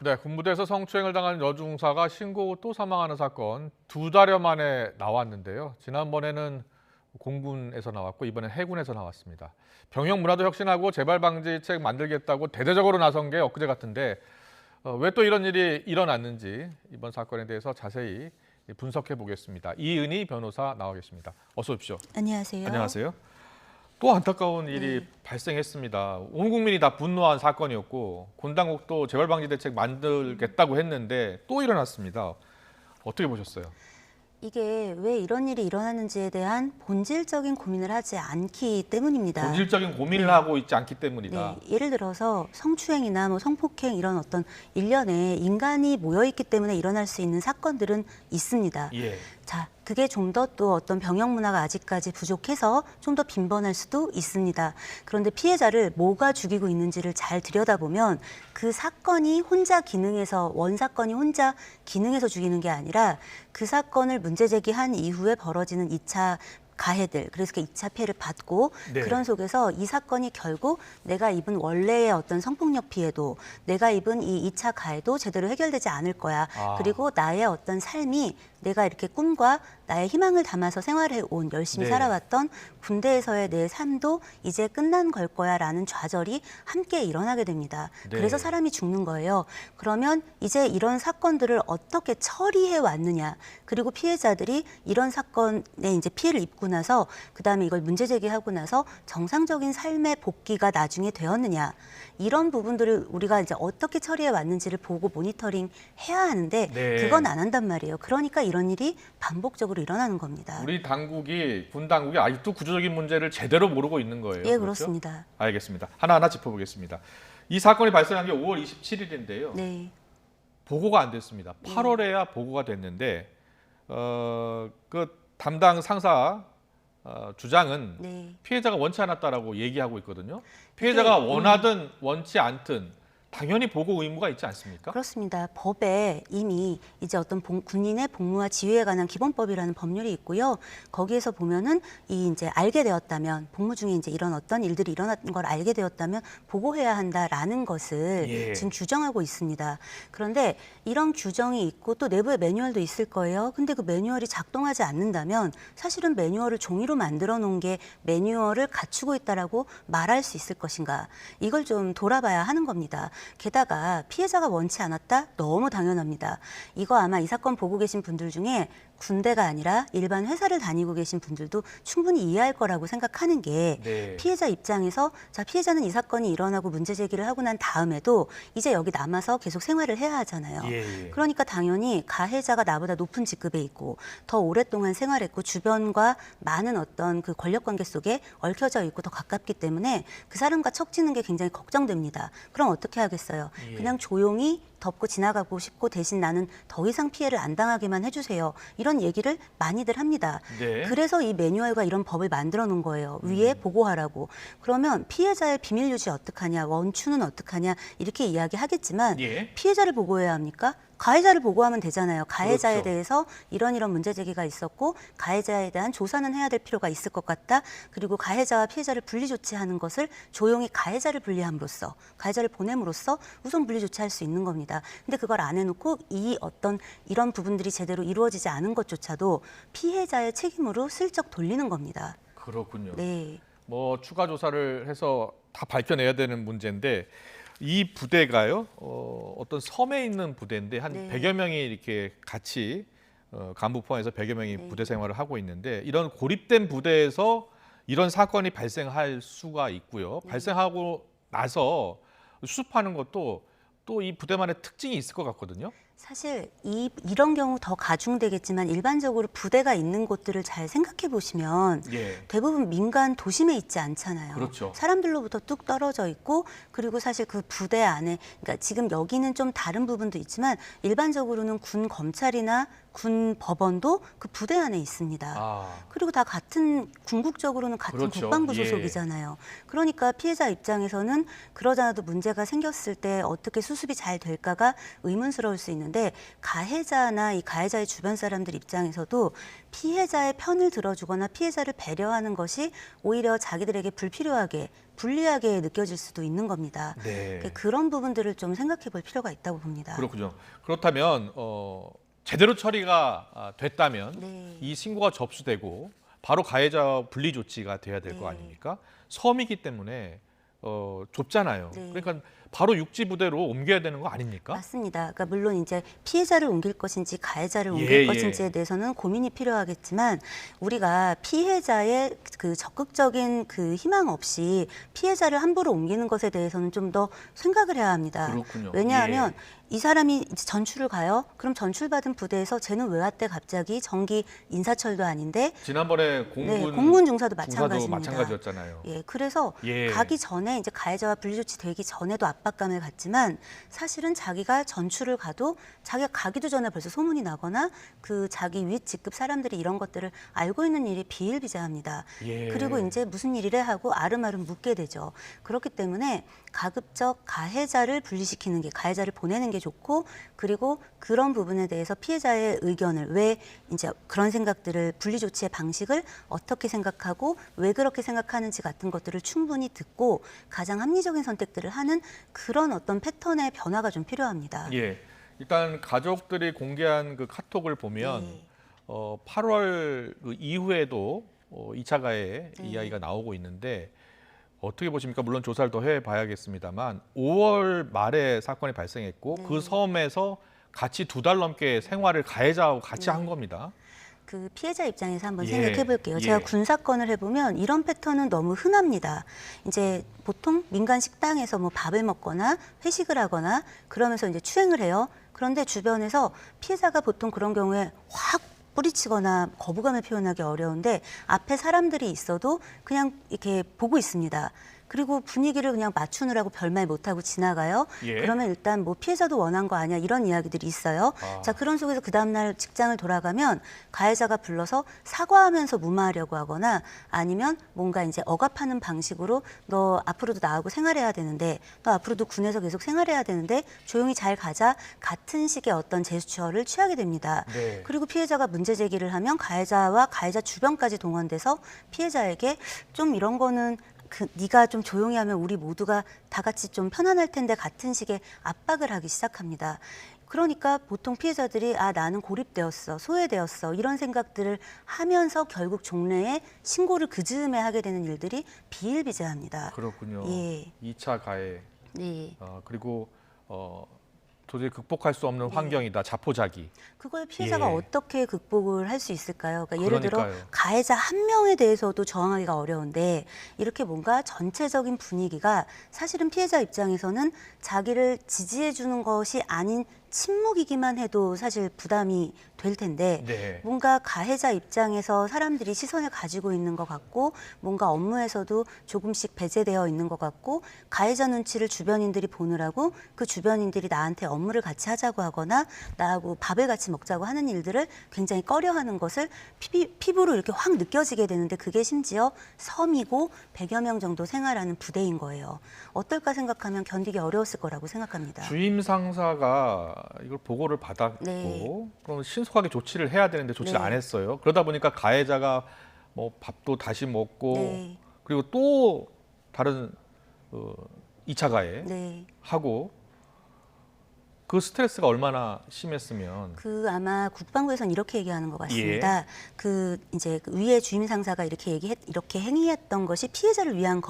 네, 군부대에서 성추행을 당한 여중사가 신고 후 또 사망하는 사건 2달여 만에 나왔는데요. 지난번에는 공군에서 나왔고 이번엔 해군에서 나왔습니다. 병영 문화도 혁신하고 재발 방지책 만들겠다고 대대적으로 나선 게 엊그제 같은데 왜 또 이런 일이 일어났는지 이번 사건에 대해서 자세히 분석해 보겠습니다. 이은희 변호사 나와 계십니다. 어서 오십시오. 안녕하세요. 안녕하세요. 또 안타까운 일이 발생했습니다. 온 국민이 다 분노한 사건이었고 군 당국도 재발방지 대책 만들겠다고 했는데 또 일어났습니다. 어떻게 보셨어요? 이게 왜 이런 일이 일어나는지에 대한 본질적인 고민을 하지 않기 때문입니다. 본질적인 고민을 하고 있지 않기 때문이다. 네, 예를 들어서 성추행이나 성폭행 이런 어떤 일련의 인간이 모여있기 때문에 일어날 수 있는 사건들은 있습니다. 예. 자, 그게 좀 더 또 어떤 병영 문화가 아직까지 부족해서 좀 더 빈번할 수도 있습니다. 그런데 피해자를 뭐가 죽이고 있는지를 잘 들여다보면 그 사건이 혼자 기능해서 원사건이 혼자 기능해서 죽이는 게 아니라 그 사건을 문제 제기한 이후에 벌어지는 2차 가해들, 그래서 그 2차 피해를 받고 네. 그런 속에서 이 사건이 결국 내가 입은 원래의 어떤 성폭력 피해도 내가 입은 이 2차 가해도 제대로 해결되지 않을 거야. 그리고 나의 어떤 삶이 내가 이렇게 꿈과 나의 희망을 담아서 생활해 온 열심히 네. 살아왔던 군대에서의 내 삶도 이제 끝난 걸 거야라는 좌절이 함께 일어나게 됩니다. 네. 그래서 사람이 죽는 거예요. 그러면 이제 이런 사건들을 어떻게 처리해 왔느냐, 그리고 피해자들이 이런 사건에 이제 피해를 입고 나서 그다음에 이걸 문제 제기하고 나서 정상적인 삶의 복귀가 나중에 되었느냐, 이런 부분들을 우리가 이제 어떻게 처리해 왔는지를 보고 모니터링 해야 하는데 네. 그건 안 한단 말이에요. 그러니까 이런 일이 반복적으로 일어나는 겁니다. 우리 당국이 군 당국이 아직도 구조적인 문제를 제대로 모르고 있는 거예요. 예, 그렇죠? 그렇습니다. 알겠습니다. 하나하나 짚어보겠습니다. 이 사건이 발생한 게 5월 27일인데요. 네. 보고가 안 됐습니다. 8월에야 보고가 됐는데 그 담당 상사 주장은 네. 피해자가 원치 않았다라고 얘기하고 있거든요. 피해자가 원하든 원치 않든 당연히 보고 의무가 있지 않습니까? 그렇습니다. 법에 이미 이제 어떤 군인의 복무와 지휘에 관한 기본법이라는 법률이 있고요. 거기에서 보면은 이 이제 알게 되었다면 복무 중에 이제 이런 어떤 일들이 일어난 걸 알게 되었다면 보고해야 한다라는 것을 예. 지금 규정하고 있습니다. 그런데 이런 규정이 있고 또 내부에 매뉴얼도 있을 거예요. 근데 그 매뉴얼이 작동하지 않는다면 사실은 매뉴얼을 종이로 만들어 놓은 게 매뉴얼을 갖추고 있다라고 말할 수 있을 것인가? 이걸 좀 돌아봐야 하는 겁니다. 게다가 피해자가 원치 않았다? 너무 당연합니다. 이거 아마 이 사건 보고 계신 분들 중에 군대가 아니라 일반 회사를 다니고 계신 분들도 충분히 이해할 거라고 생각하는 게 네. 피해자 입장에서 자, 피해자는 이 사건이 일어나고 문제 제기를 하고 난 다음에도 이제 여기 남아서 계속 생활을 해야 하잖아요. 예. 그러니까 당연히 가해자가 나보다 높은 직급에 있고 더 오랫동안 생활했고 주변과 많은 어떤 그 권력 관계 속에 얽혀져 있고 더 가깝기 때문에 그 사람과 척지는 게 굉장히 걱정됩니다. 그럼 어떻게 하겠어요? 예. 그냥 조용히 덮고 지나가고 싶고 대신 나는 더 이상 피해를 안 당하게만 해주세요. 이런 얘기를 많이들 합니다. 네. 그래서 이 매뉴얼과 이런 법을 만들어 놓은 거예요. 위에 보고하라고. 그러면 피해자의 비밀 유지 어떡하냐, 원추는 어떡하냐 이렇게 이야기하겠지만 예. 피해자를 보고해야 합니까? 가해자를 보고하면 되잖아요. 가해자에 그렇죠. 대해서 이런 문제 제기가 있었고 가해자에 대한 조사는 해야 될 필요가 있을 것 같다. 그리고 가해자와 피해자를 분리 조치하는 것을 조용히 가해자를 분리함으로써 가해자를 보냄으로써 우선 분리 조치할 수 있는 겁니다. 근데 그걸 안 해놓고 이 어떤 이런 부분들이 제대로 이루어지지 않은 것조차도 피해자의 책임으로 슬쩍 돌리는 겁니다. 그렇군요. 네. 뭐 추가 조사를 해서 다 밝혀내야 되는 문제인데 이 부대가요. 어떤 섬에 있는 부대인데 한 네. 100여 명이 이렇게 같이 간부 포함해서 100여 명이 네. 부대 생활을 하고 있는데 이런 고립된 부대에서 이런 사건이 발생할 수가 있고요. 발생하고 나서 수습하는 것도 또 이 부대만의 특징이 있을 것 같거든요. 사실 이런 경우 더 가중되겠지만 일반적으로 부대가 있는 곳들을 잘 생각해 보시면 예. 대부분 민간 도심에 있지 않잖아요. 그렇죠. 사람들로부터 뚝 떨어져 있고 그리고 사실 그 부대 안에 그러니까 지금 여기는 좀 다른 부분도 있지만 일반적으로는 군 검찰이나 군 법원도 그 부대 안에 있습니다. 아, 그리고 다 같은 궁극적으로는 같은 그렇죠. 국방부 예. 소속이잖아요. 그러니까 피해자 입장에서는 그러잖아도 문제가 생겼을 때 어떻게 수습 수습이 잘 될까가 의문스러울 수 있는데 가해자나 이 가해자의 주변 사람들 입장에서도 피해자의 편을 들어주거나 피해자를 배려하는 것이 오히려 자기들에게 불필요하게 불리하게 느껴질 수도 있는 겁니다. 네. 그런 부분들을 좀 생각해 볼 필요가 있다고 봅니다. 그렇군요. 그렇다면 제대로 처리가 됐다면 네. 이 신고가 접수되고 바로 가해자 분리 조치가 돼야 될 거 네. 아닙니까? 섬이기 때문에 좁잖아요. 네. 그러니까 바로 육지 부대로 옮겨야 되는 거 아닙니까? 맞습니다. 그러니까 물론 이제 피해자를 옮길 것인지 가해자를 옮길 예, 것인지에 대해서는 고민이 필요하겠지만 우리가 피해자의 그 적극적인 그 희망 없이 피해자를 함부로 옮기는 것에 대해서는 좀 더 생각을 해야 합니다. 그렇군요. 왜냐하면 예. 이 사람이 이제 전출을 가요. 그럼 전출받은 부대에서 쟤는 왜 왔대 갑자기 정기 인사철도 아닌데 지난번에 공군 중사도 중사도 마찬가지입니다. 마찬가지였잖아요. 예, 그래서 예. 가기 전에 이제 가해자와 분리조치 되기 전에도 압박감을 갖지만 사실은 자기가 전출을 가도 자기가 가기도 전에 벌써 소문이 나거나 그 자기 윗 직급 사람들이 이런 것들을 알고 있는 일이 비일비재합니다. 예. 그리고 이제 무슨 일이래 하고 아름아름 묻게 되죠. 그렇기 때문에 가급적 가해자를 분리시키는 게 가해자를 보내는 게 좋고 그리고 그런 부분에 대해서 피해자의 의견을 왜 이제 그런 생각들을 분리조치의 방식을 어떻게 생각하고 왜 그렇게 생각하는지 같은 것들을 충분히 듣고 가장 합리적인 선택들을 하는 그런 어떤 패턴의 변화가 좀 필요합니다. 예. 일단 가족들이 공개한 그 카톡을 보면 네. 8월 그 이후에도 2차 가해 네. 이야기가 나오고 있는데 어떻게 보십니까? 물론 조사를 더 해봐야겠습니다만 5월 말에 사건이 발생했고 네. 그 섬에서 같이 2달 넘게 생활을 가해자하고 같이 네. 한 겁니다. 그 피해자 입장에서 한번 예, 생각해 볼게요. 예. 제가 군 사건을 해보면 이런 패턴은 너무 흔합니다. 이제 보통 민간 식당에서 뭐 밥을 먹거나 회식을 하거나 그러면서 이제 추행을 해요. 그런데 주변에서 피해자가 보통 그런 경우에 확 뿌리치거나 거부감을 표현하기 어려운데 앞에 사람들이 있어도 그냥 이렇게 보고 있습니다. 그리고 분위기를 그냥 맞추느라고 별말 못하고 지나가요. 예. 그러면 일단 뭐 피해자도 원한 거 아니야 이런 이야기들이 있어요. 아. 자 그런 속에서 그 다음날 직장을 돌아가면 가해자가 불러서 사과하면서 무마하려고 하거나 아니면 뭔가 이제 억압하는 방식으로 너 앞으로도 나하고 생활해야 되는데 너 앞으로도 군에서 계속 생활해야 되는데 조용히 잘 가자 같은 식의 어떤 제스처를 취하게 됩니다. 네. 그리고 피해자가 문제 제기를 하면 가해자와 가해자 주변까지 동원돼서 피해자에게 좀 이런 거는 네가 좀 조용히 하면 우리 모두가 다 같이 좀 편안할 텐데 같은 식의 압박을 하기 시작합니다. 그러니까 보통 피해자들이 나는 고립되었어, 소외되었어 이런 생각들을 하면서 결국 종래에 신고를 그 즈음에 하게 되는 일들이 비일비재합니다. 그렇군요. 예. 2차 가해 네. 그리고 도저히 극복할 수 없는 환경이다. 자포자기. 그걸 피해자가 예. 어떻게 극복을 할 수 있을까요? 그러니까 예를 들어 그러니까요. 가해자 한 명에 대해서도 저항하기가 어려운데 이렇게 뭔가 전체적인 분위기가 사실은 피해자 입장에서는 자기를 지지해 주는 것이 아닌 침묵이기만 해도 사실 부담이 될 텐데 네. 뭔가 가해자 입장에서 사람들이 시선을 가지고 있는 것 같고 뭔가 업무에서도 조금씩 배제되어 있는 것 같고 가해자 눈치를 주변인들이 보느라고 그 주변인들이 나한테 업무를 같이 하자고 하거나 나하고 밥을 같이 먹자고 하는 일들을 굉장히 꺼려하는 것을 피부로 이렇게 확 느껴지게 되는데 그게 심지어 섬이고 100여 명 정도 생활하는 부대인 거예요. 어떨까 생각하면 견디기 어려웠을 거라고 생각합니다. 주임 상사가 이걸 보고를 받았고 네. 그럼 신속하게 조치를 해야 되는데 조치를 네. 안 했어요. 그러다 보니까 가해자가 뭐 밥도 다시 먹고 네. 그리고 또 다른 2차 가해 네. 하고 그 스트레스가 얼마나 심했으면 아마 국방부에서는 이렇게 얘기하는 것 예. 같습니다. 이제 그 위에 주임 상사가 이렇게 행위했던 것이 피해자를 위한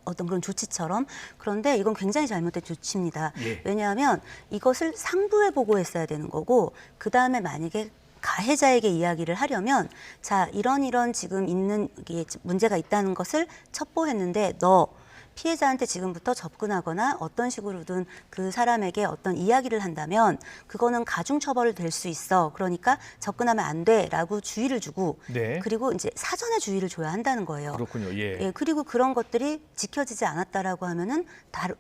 어떤 그런 조치처럼 그런데 이건 굉장히 잘못된 조치입니다. 예. 왜냐하면 이것을 상부에 보고했어야 되는 거고 그 다음에 만약에 가해자에게 이야기를 하려면 자 이런 지금 있는 이게 문제가 있다는 것을 첩보했는데 너 피해자한테 지금부터 접근하거나 어떤 식으로든 그 사람에게 어떤 이야기를 한다면 그거는 가중처벌 될 수 있어. 그러니까 접근하면 안 돼라고 주의를 주고 네. 그리고 이제 사전에 주의를 줘야 한다는 거예요. 그렇군요. 예. 예, 그리고 그런 것들이 지켜지지 않았다라고 하면은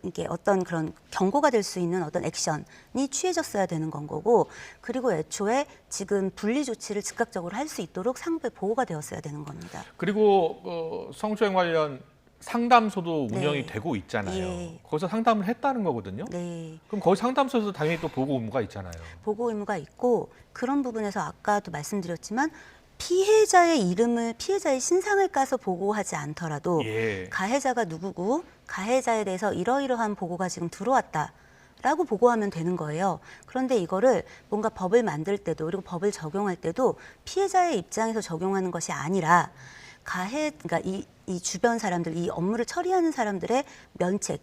이게 어떤 그런 경고가 될 수 있는 어떤 액션이 취해졌어야 되는 건 거고 그리고 애초에 지금 분리 조치를 즉각적으로 할 수 있도록 상부에 보고가 되었어야 되는 겁니다. 그리고 성추행 관련 상담소도 운영이 네. 되고 있잖아요. 예. 거기서 상담을 했다는 거거든요. 네. 그럼 거기 상담소에서 당연히 또 보고 의무가 있잖아요. 보고 의무가 있고 그런 부분에서 아까도 말씀드렸지만 피해자의 이름을 피해자의 신상을 까서 보고하지 않더라도 예. 가해자가 누구고 가해자에 대해서 이러이러한 보고가 지금 들어왔다라고 보고하면 되는 거예요. 그런데 이거를 뭔가 법을 만들 때도 그리고 법을 적용할 때도 피해자의 입장에서 적용하는 것이 아니라 그러니까 이 주변 사람들, 이 업무를 처리하는 사람들의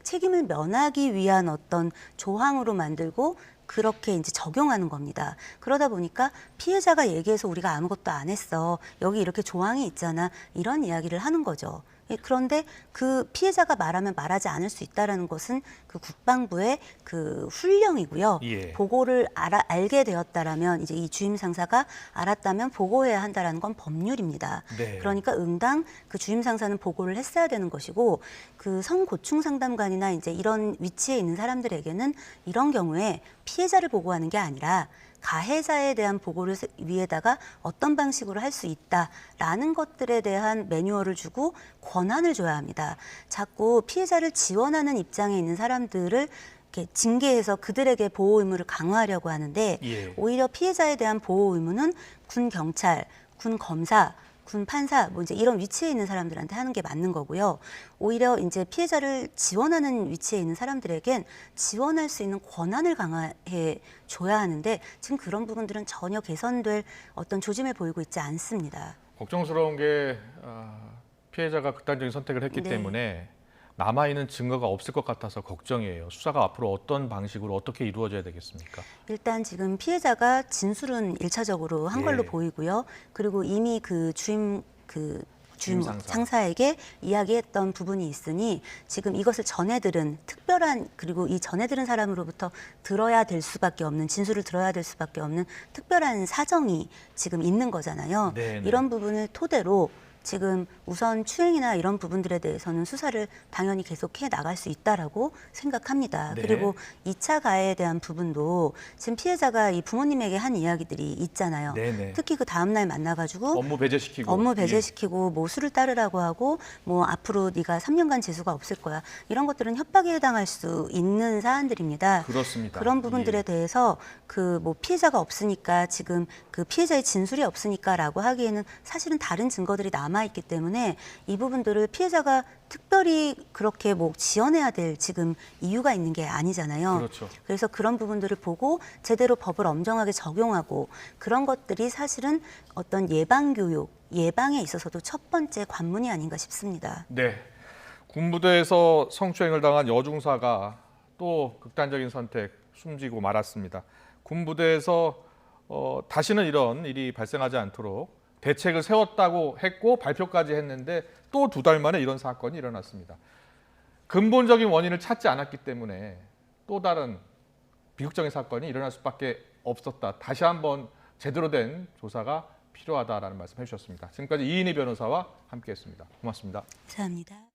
책임을 면하기 위한 어떤 조항으로 만들고 그렇게 이제 적용하는 겁니다. 그러다 보니까 피해자가 얘기해서 우리가 아무것도 안 했어. 여기 이렇게 조항이 있잖아. 이런 이야기를 하는 거죠. 그런데 그 피해자가 말하면 말하지 않을 수 있다라는 것은 그 국방부의 그 훈령이고요. 예. 보고를 알게 되었다라면 이제 이 주임 상사가 알았다면 보고해야 한다라는 건 법률입니다. 네. 그러니까 응당 그 주임 상사는 보고를 했어야 되는 것이고 그 성고충 상담관이나 이제 이런 위치에 있는 사람들에게는 이런 경우에 피해자를 보고하는 게 아니라 가해자에 대한 보고를 위에다가 어떤 방식으로 할 수 있다라는 것들에 대한 매뉴얼을 주고 권한을 줘야 합니다. 자꾸 피해자를 지원하는 입장에 있는 사람들을 이렇게 징계해서 그들에게 보호 의무를 강화하려고 하는데 예. 오히려 피해자에 대한 보호 의무는 군 경찰, 군 검사, 군 판사 뭐 이제 이런 위치에 있는 사람들한테 하는 게 맞는 거고요. 오히려 이제 피해자를 지원하는 위치에 있는 사람들에겐 지원할 수 있는 권한을 강화해 줘야 하는데 지금 그런 부분들은 전혀 개선될 어떤 조짐을 보이고 있지 않습니다. 걱정스러운 게 피해자가 극단적인 선택을 했기 네. 때문에 남아있는 증거가 없을 것 같아서 걱정이에요. 수사가 앞으로 어떤 방식으로 어떻게 이루어져야 되겠습니까? 일단 지금 피해자가 진술은 1차적으로 한 걸로 예. 보이고요. 그리고 이미 그 주임 주임 상사. 상사에게 이야기했던 부분이 있으니 지금 이것을 전해들은 특별한 그리고 이 전해들은 사람으로부터 들어야 될 수밖에 없는 진술을 들어야 될 수밖에 없는 특별한 사정이 지금 있는 거잖아요. 네네. 이런 부분을 토대로 지금 우선 추행이나 이런 부분들에 대해서는 수사를 당연히 계속해 나갈 수 있다라고 생각합니다. 네. 그리고 2차 가해에 대한 부분도 지금 피해자가 이 부모님에게 한 이야기들이 있잖아요. 네네. 특히 그 다음 날 만나가지고 업무 배제시키고. 업무 배제시키고 뭐 술을 따르라고 하고 뭐 앞으로 네가 3년간 재수가 없을 거야. 이런 것들은 협박에 해당할 수 있는 사안들입니다. 그렇습니다. 그런 부분들에 예. 대해서 그 뭐 피해자가 없으니까 지금 그 피해자의 진술이 없으니까라고 하기에는 사실은 다른 증거들이 남아 있기 때문에 이 부분들을 피해자가 특별히 그렇게 뭐 지원해야 될 지금 이유가 있는 게 아니잖아요. 그렇죠. 그래서 그런 부분들을 보고 제대로 법을 엄정하게 적용하고 그런 것들이 사실은 어떤 예방 교육, 예방에 있어서도 첫 번째 관문이 아닌가 싶습니다. 네. 군부대에서 성추행을 당한 여중사가 또 극단적인 선택, 숨지고 말았습니다. 군부대에서 다시는 이런 일이 발생하지 않도록 대책을 세웠다고 했고 발표까지 했는데 또 2달 만에 이런 사건이 일어났습니다. 근본적인 원인을 찾지 않았기 때문에 또 다른 비극적인 사건이 일어날 수밖에 없었다. 다시 한번 제대로 된 조사가 필요하다라는 말씀 해주셨습니다. 지금까지 이인희 변호사와 함께했습니다. 고맙습니다. 감사합니다.